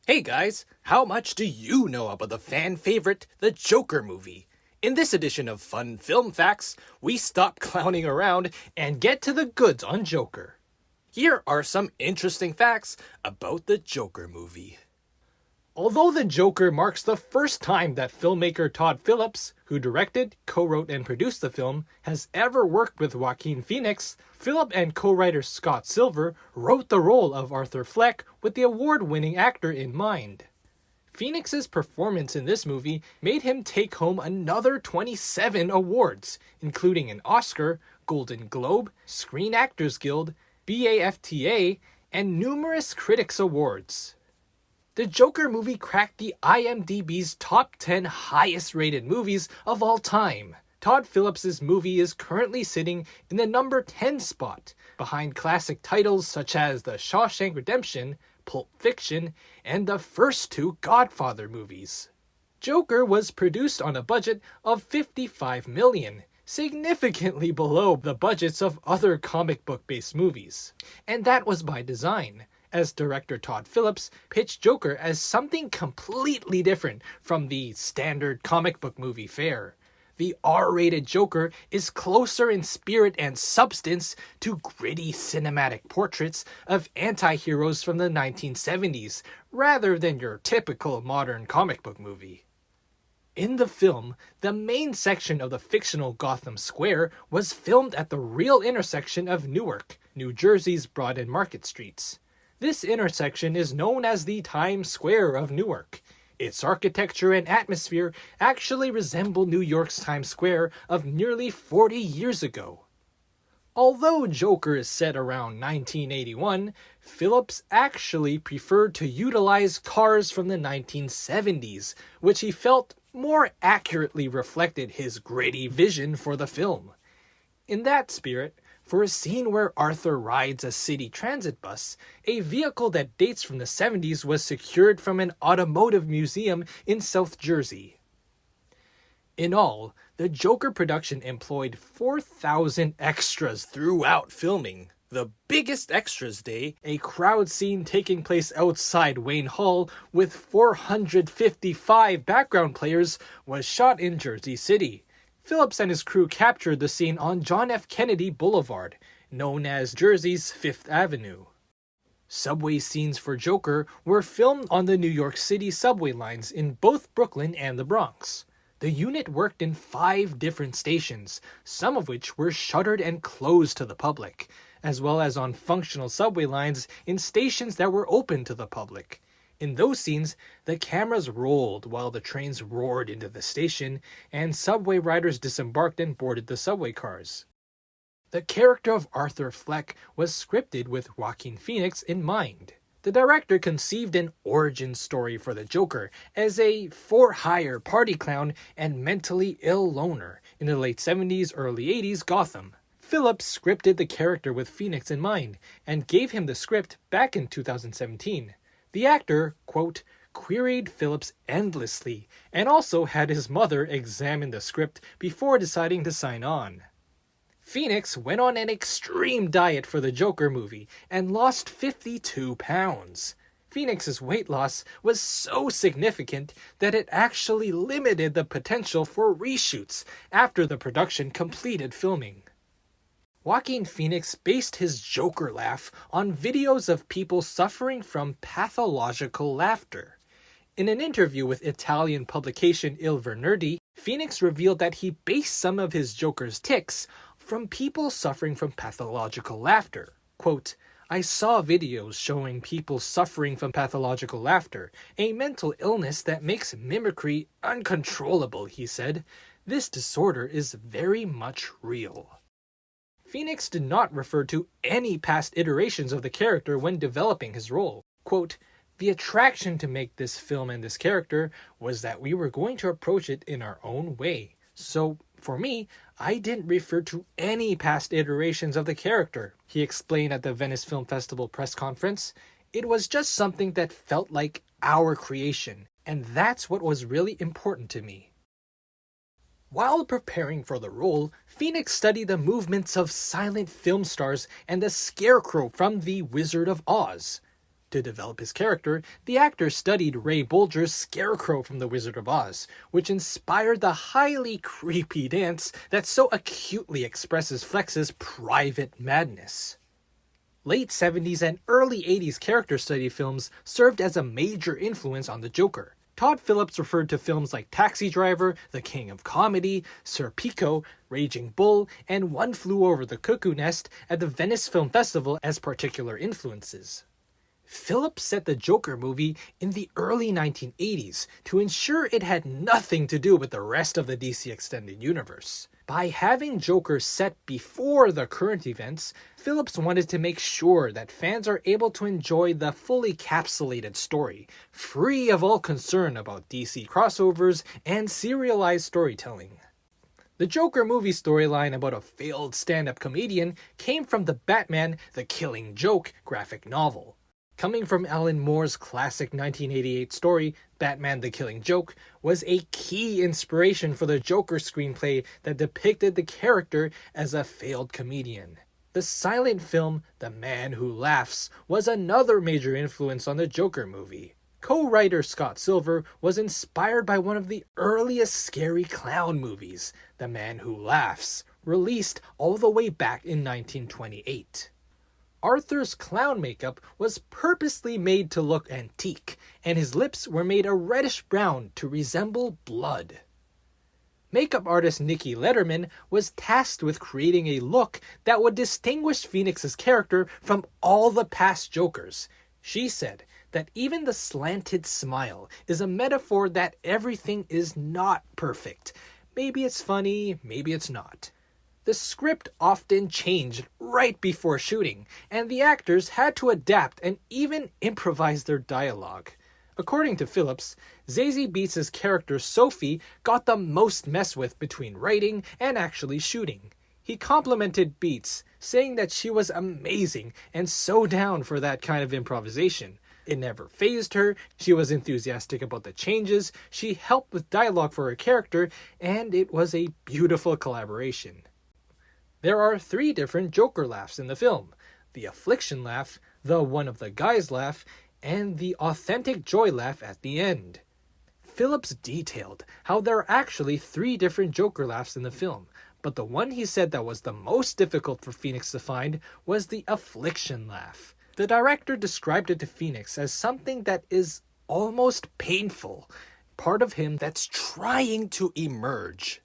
Hey guys, how much do you know about the fan favorite, the Joker movie? In this edition of Fun Film Facts, we stop clowning around and get to the goods on Joker. Here are some interesting facts about the Joker movie. Although The Joker marks the first time that filmmaker Todd Phillips, who directed, co-wrote, and produced the film, has ever worked with Joaquin Phoenix, Phillip and co-writer Scott Silver wrote the role of Arthur Fleck with the award-winning actor in mind. Phoenix's performance in this movie made him take home another 27 awards, including an Oscar, Golden Globe, Screen Actors Guild, BAFTA, and numerous critics awards. The Joker movie cracked the IMDb's top 10 highest rated movies of all time. Todd Phillips' movie is currently sitting in the number 10 spot, behind classic titles such as The Shawshank Redemption, Pulp Fiction, and the first two Godfather movies. Joker was produced on a budget of $55 million, significantly below the budgets of other comic book-based movies. And that was by design, as director Todd Phillips pitched Joker as something completely different from the standard comic book movie fare. The R-rated Joker is closer in spirit and substance to gritty cinematic portraits of anti-heroes from the 1970s, rather than your typical modern comic book movie. In the film, the main section of the fictional Gotham Square was filmed at the real intersection of Newark, New Jersey's Broad and Market Streets. This intersection is known as the Times Square of Newark. Its architecture and atmosphere actually resemble New York's Times Square of nearly 40 years ago. Although Joker is set around 1981, Phillips actually preferred to utilize cars from the 1970s, which he felt more accurately reflected his gritty vision for the film. In that spirit, for a scene where Arthur rides a city transit bus, a vehicle that dates from the 70s was secured from an automotive museum in South Jersey. In all, the Joker production employed 4,000 extras throughout filming. The biggest extras day, a crowd scene taking place outside Wayne Hall with 455 background players, was shot in Jersey City. Phillips and his crew captured the scene on John F. Kennedy Boulevard, known as Jersey's Fifth Avenue. Subway scenes for Joker were filmed on the New York City subway lines in both Brooklyn and the Bronx. The unit worked in 5 different stations, some of which were shuttered and closed to the public, as well as on functional subway lines in stations that were open to the public. In those scenes, the cameras rolled while the trains roared into the station, and subway riders disembarked and boarded the subway cars. The character of Arthur Fleck was scripted with Joaquin Phoenix in mind. The director conceived an origin story for the Joker as a for-hire party clown and mentally ill loner in the late 70s, early 80s Gotham. Phillips scripted the character with Phoenix in mind, and gave him the script back in 2017. The actor, quote, queried Phillips endlessly, and also had his mother examine the script before deciding to sign on. Phoenix went on an extreme diet for the Joker movie and lost 52 pounds. Phoenix's weight loss was so significant that it actually limited the potential for reshoots after the production completed filming. Joaquin Phoenix based his Joker laugh on videos of people suffering from pathological laughter. In an interview with Italian publication Il Venerdì, Phoenix revealed that he based some of his Joker's tics from people suffering from pathological laughter. Quote, I saw videos showing people suffering from pathological laughter, a mental illness that makes mimicry uncontrollable, he said. This disorder is very much real. Phoenix did not refer to any past iterations of the character when developing his role. Quote, the attraction to make this film and this character was that we were going to approach it in our own way. So, for me, I didn't refer to any past iterations of the character, he explained at the Venice Film Festival press conference. It was just something that felt like our creation, and that's what was really important to me. While preparing for the role, Phoenix studied the movements of silent film stars and the Scarecrow from The Wizard of Oz. To develop his character, the actor studied Ray Bolger's Scarecrow from The Wizard of Oz, which inspired the highly creepy dance that so acutely expresses Flex's private madness. Late 70s and early 80s character study films served as a major influence on the Joker. Todd Phillips referred to films like Taxi Driver, The King of Comedy, Serpico, Raging Bull, and One Flew Over the Cuckoo Nest at the Venice Film Festival as particular influences. Phillips set the Joker movie in the early 1980s to ensure it had nothing to do with the rest of the DC Extended Universe. By having Joker set before the current events, Phillips wanted to make sure that fans are able to enjoy the fully capsulated story, free of all concern about DC crossovers and serialized storytelling. The Joker movie storyline about a failed stand-up comedian came from the Batman The Killing Joke graphic novel. Coming from Alan Moore's classic 1988 story, Batman the Killing Joke was a key inspiration for the Joker screenplay that depicted the character as a failed comedian. The silent film The Man Who Laughs was another major influence on the Joker movie. Co-writer Scott Silver was inspired by one of the earliest scary clown movies, The Man Who Laughs, released all the way back in 1928. Arthur's clown makeup was purposely made to look antique, and his lips were made a reddish brown to resemble blood. Makeup artist Nikki Letterman was tasked with creating a look that would distinguish Phoenix's character from all the past Jokers. She said that even the slanted smile is a metaphor that everything is not perfect. Maybe it's funny, maybe it's not. The script often changed right before shooting, and the actors had to adapt and even improvise their dialogue. According to Phillips, Zazie Beetz' character Sophie got the most mess with between writing and actually shooting. He complimented Beetz, saying that she was amazing and so down for that kind of improvisation. It never fazed her, she was enthusiastic about the changes, she helped with dialogue for her character, and it was a beautiful collaboration. There are 3 different Joker laughs in the film: the affliction laugh, the one of the guys laugh, and the authentic joy laugh at the end. Phillips detailed how there are actually 3 different Joker laughs in the film, but the one he said that was the most difficult for Phoenix to find was the affliction laugh. The director described it to Phoenix as something that is almost painful, part of him that's trying to emerge.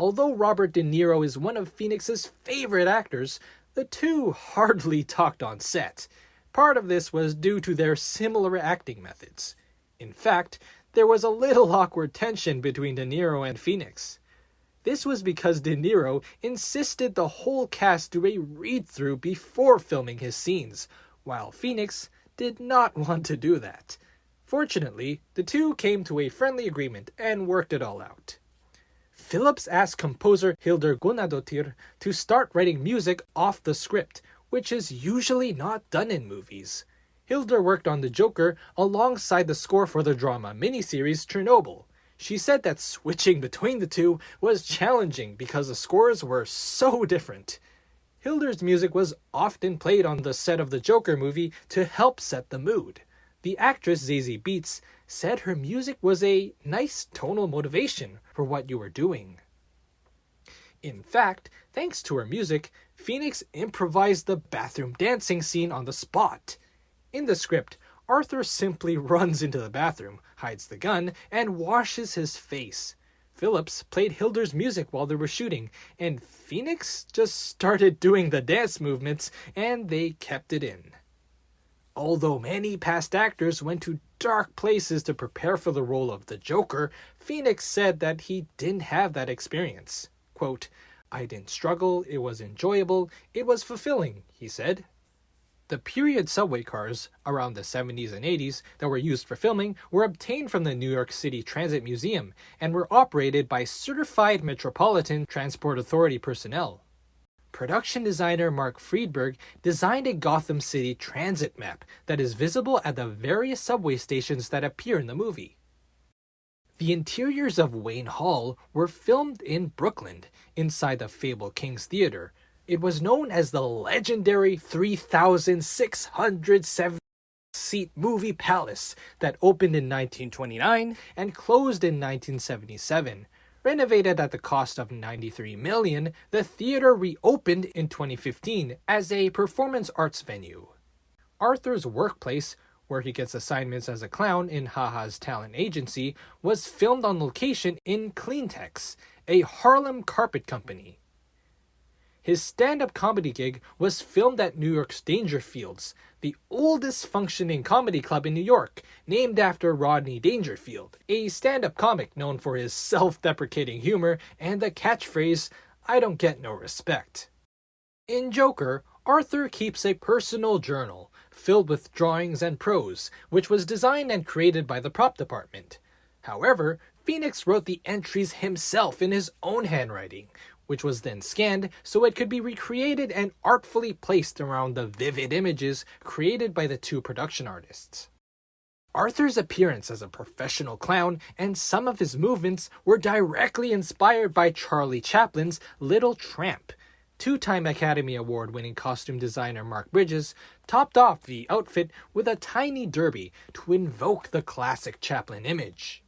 Although Robert De Niro is one of Phoenix's favorite actors, the two hardly talked on set. Part of this was due to their similar acting methods. In fact, there was a little awkward tension between De Niro and Phoenix. This was because De Niro insisted the whole cast do a read-through before filming his scenes, while Phoenix did not want to do that. Fortunately, the two came to a friendly agreement and worked it all out. Phillips asked composer Hildur Guðnadóttir to start writing music off the script, which is usually not done in movies. Hildur worked on The Joker alongside the score for the drama miniseries Chernobyl. She said that switching between the two was challenging because the scores were so different. Hildur's music was often played on the set of the Joker movie to help set the mood. The actress Zazie Beetz said her music was a nice tonal motivation for what you were doing. In fact, thanks to her music, Phoenix improvised the bathroom dancing scene on the spot. In the script, Arthur simply runs into the bathroom, hides the gun, and washes his face. Phillips played Hildur's music while they were shooting, and Phoenix just started doing the dance movements, and they kept it in. Although many past actors went to dark places to prepare for the role of the Joker, Phoenix said that he didn't have that experience. Quote, "I didn't struggle, it was enjoyable, it was fulfilling," he said. The period subway cars, around the 70s and 80s, that were used for filming were obtained from the New York City Transit Museum and were operated by certified Metropolitan Transport Authority personnel. Production designer Marc Friedberg designed a Gotham City transit map that is visible at the various subway stations that appear in the movie. The interiors of Wayne Hall were filmed in Brooklyn, inside the Fable King's Theater. It was known as the legendary 3,676 six-seat movie palace that opened in 1929 and closed in 1977. Renovated at the cost of $93 million, the theater reopened in 2015 as a performance arts venue. Arthur's workplace, where he gets assignments as a clown in Haha's talent agency, was filmed on location in Cleantex, a Harlem carpet company. His stand-up comedy gig was filmed at New York's Dangerfields, the oldest functioning comedy club in New York, named after Rodney Dangerfield, a stand-up comic known for his self-deprecating humor and the catchphrase, "I don't get no respect." In Joker, Arthur keeps a personal journal filled with drawings and prose, which was designed and created by the prop department. However, Phoenix wrote the entries himself in his own handwriting, which was then scanned so it could be recreated and artfully placed around the vivid images created by the two production artists. Arthur's appearance as a professional clown and some of his movements were directly inspired by Charlie Chaplin's Little Tramp. Two-time Academy Award-winning costume designer Marc topped off the outfit with a tiny derby to invoke the classic Chaplin image.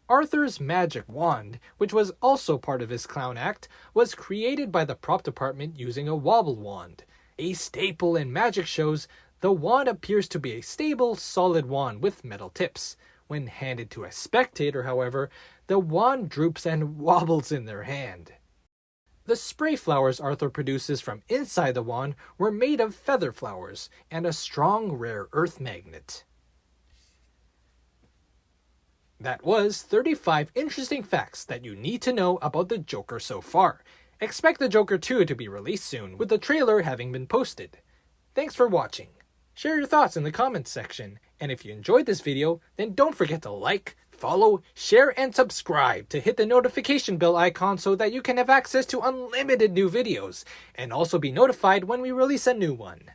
Arthur's magic wand, which was also part of his clown act, was created by the prop department using a wobble wand. A staple in magic shows, the wand appears to be a stable, solid wand with metal tips. When handed to a spectator, however, the wand droops and wobbles in their hand. The spray flowers Arthur produces from inside the wand were made of feather flowers and a strong rare earth magnet. That was 35 interesting facts that you need to know about the Joker so far. Expect the Joker 2 to be released soon, with the trailer having been posted. Thanks for watching. Share your thoughts in the comments section, and if you enjoyed this video, then don't forget to like, follow, share, and subscribe to hit the notification bell icon so that you can have access to unlimited new videos, and also be notified when we release a new one.